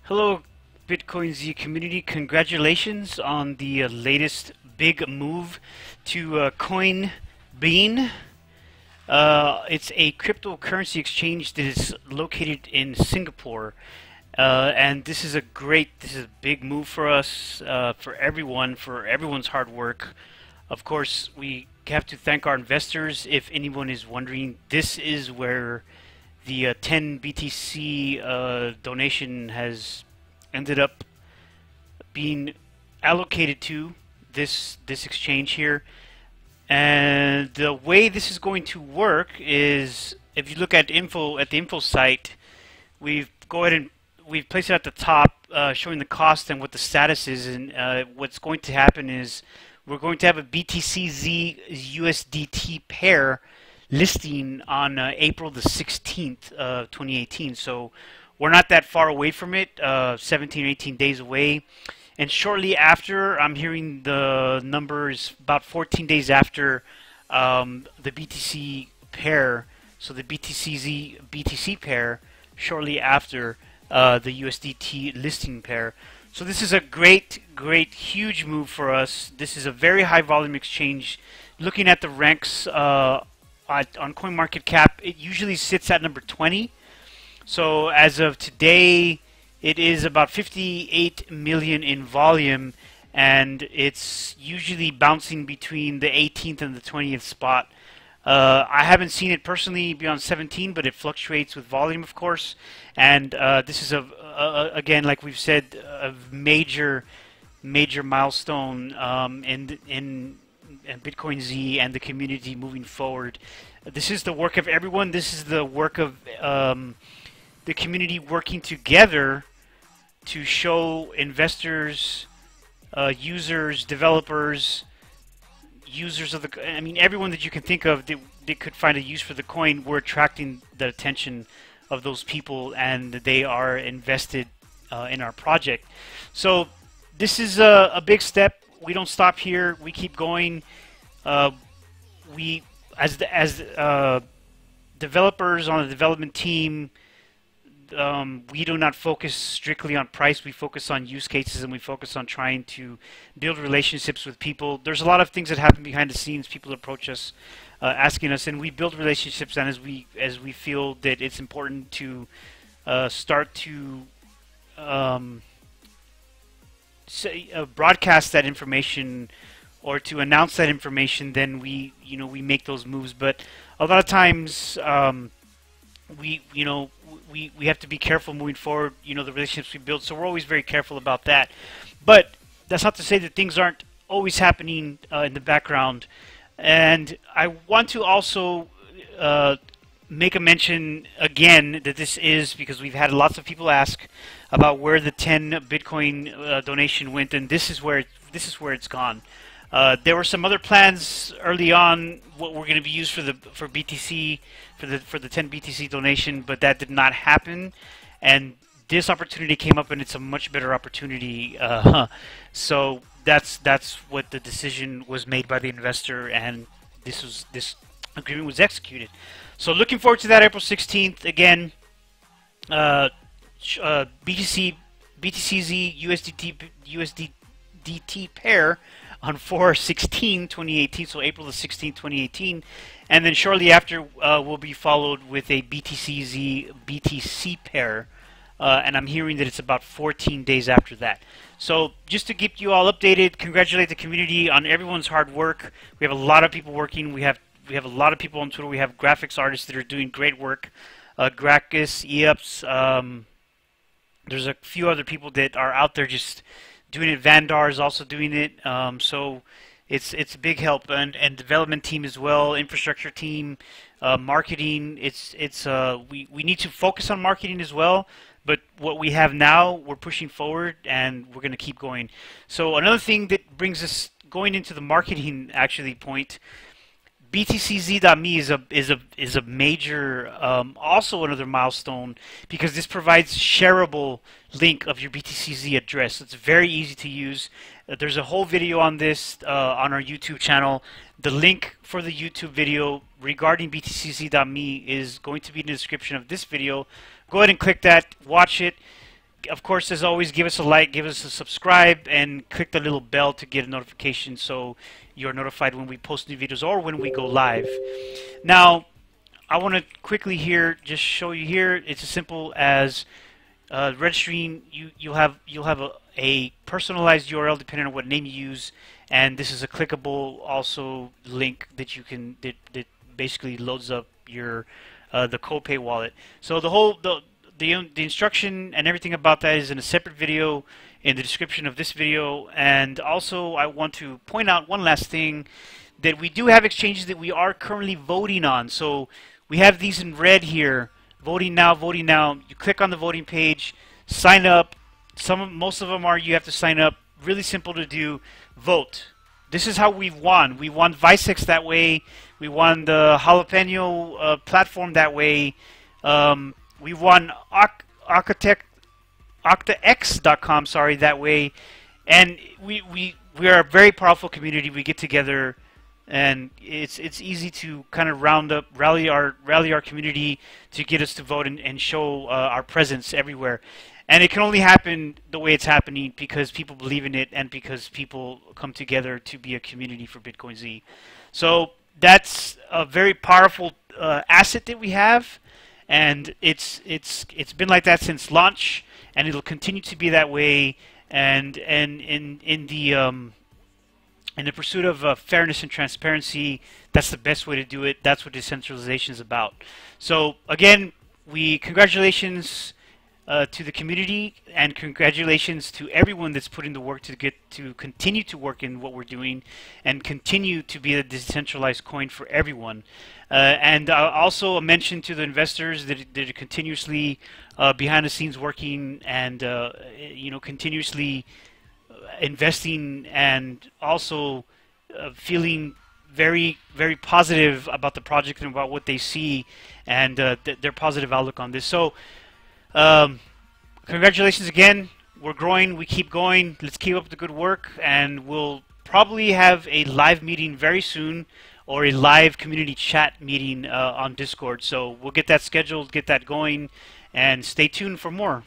Hello, BitcoinZ community. Congratulations on the latest big move to Coinbene. It's a cryptocurrency exchange that is located in Singapore. And this is a big move for us, for everyone's hard work. Of course, we have to thank our investors. If anyone is wondering, this is where the 10 BTC donation has ended up being allocated to this exchange here. And the way this is going to work is, if you look at the info site, we've placed it at the top, showing the cost and what the status is. And what's going to happen is we're going to have a BTCZ USDT pair listing on April the 16th, 2018. So we're not that far away from it, 17 or 18 days away. And shortly after, I'm hearing the numbers about 14 days after the BTC pair, so the BTCZ BTC pair, shortly after the USDT listing pair. So this is a great, huge move for us. This is a very high volume exchange. Looking at the ranks on CoinMarketCap, it usually sits at number 20. So as of today, it is about 58 million in volume, and it's usually bouncing between the 18th and the 20th spot. I haven't seen it personally beyond 17, but it fluctuates with volume, of course. And this is again, like we've said, a major milestone in BitcoinZ and the community moving forward. This is the work of everyone. This is the work of the community working together to show investors, users, developers, users of everyone that you can think of that could find a use for the coin. We're attracting the attention of those people, and they are invested in our project. So this is a big step. We don't stop here. We keep going. We, as developers on the development team, we do not focus strictly on price. We focus on use cases, and we focus on trying to build relationships with people. There's a lot of things that happen behind the scenes. People approach us, asking us, and we build relationships. And as we feel that it's important to start to broadcast that information or to announce that information, then we make those moves. But a lot of times, we have to be careful moving forward, the relationships we build, so we're always very careful about that. But that's not to say that things aren't always happening in the background. And I want to also make a mention again that this is because we've had lots of people ask about where the 10 Bitcoin donation went, and this is where it's gone. There were some other plans early on what were going to be used for BTC for the 10 BTC donation, but that did not happen. And this opportunity came up, and it's a much better opportunity. So that's what the decision was made by the investor, and this agreement was executed. So looking forward to that April 16th again. BTCZ USDT pair on 4/16/2018, so April the 16th, 2018, and then shortly after will be followed with a BTCZ BTC pair, and I'm hearing that it's about 14 days after that. So just to keep you all updated, congratulate the community on everyone's hard work. We have a lot of people working. We have a lot of people on Twitter. We have graphics artists that are doing great work. Gracchus, EUPS. There's a few other people that are out there just doing it. Vandar is also doing it. So it's a big help, and development team as well, infrastructure team, marketing. We need to focus on marketing as well. But what we have now, we're pushing forward, and we're going to keep going. So another thing that brings us going into the marketing point. BTCZ.me is a major, also another milestone, because this provides shareable link of your BTCZ address. It's very easy to use. There's a whole video on this on our YouTube channel. The link for the YouTube video regarding BTCZ.me is going to be in the description of this video. Go ahead and click that, watch it, of course, as always, give us a like, give us a subscribe, and click the little bell to get a notification so you're notified when we post new videos or when we go live. Now, I want to quickly here just show you here. It's as simple as registering. You'll have a personalized URL depending on what name you use, and this is a clickable also link that you can that basically loads up your the CoPay wallet. So the instruction and everything about that is in a separate video in the description of this video. And also I want to point out one last thing, that we do have exchanges that we are currently voting on. So we have these in red here, voting now, voting now. You click on the voting page, sign up. Most of them are you have to sign up. Really simple to do. Vote. This is how we've won. We won Vicex that way. We won the Jalapeno platform that way. We won octax.com, sorry, that way. And we are a very powerful community. We get together, and it's easy to kind of rally our community to get us to vote and show our presence everywhere. And it can only happen the way it's happening because people believe in it and because people come together to be a community for BitcoinZ. So that's a very powerful asset that we have, and it's been like that since launch, and it'll continue to be that way. And in the pursuit of fairness and transparency, that's the best way to do it. That's what decentralization is about. So again, congratulations to the community, and congratulations to everyone that's putting the work to continue to work in what we're doing and continue to be a decentralized coin for everyone. And also a mention to the investors that are continuously behind the scenes working and continuously investing, and also feeling very, very positive about the project and about what they see, and their positive outlook on this. So congratulations again. We're growing, we keep going. Let's keep up the good work, and we'll probably have a live meeting very soon, or a live community chat meeting on Discord. So we'll get that scheduled, get that going, and stay tuned for more.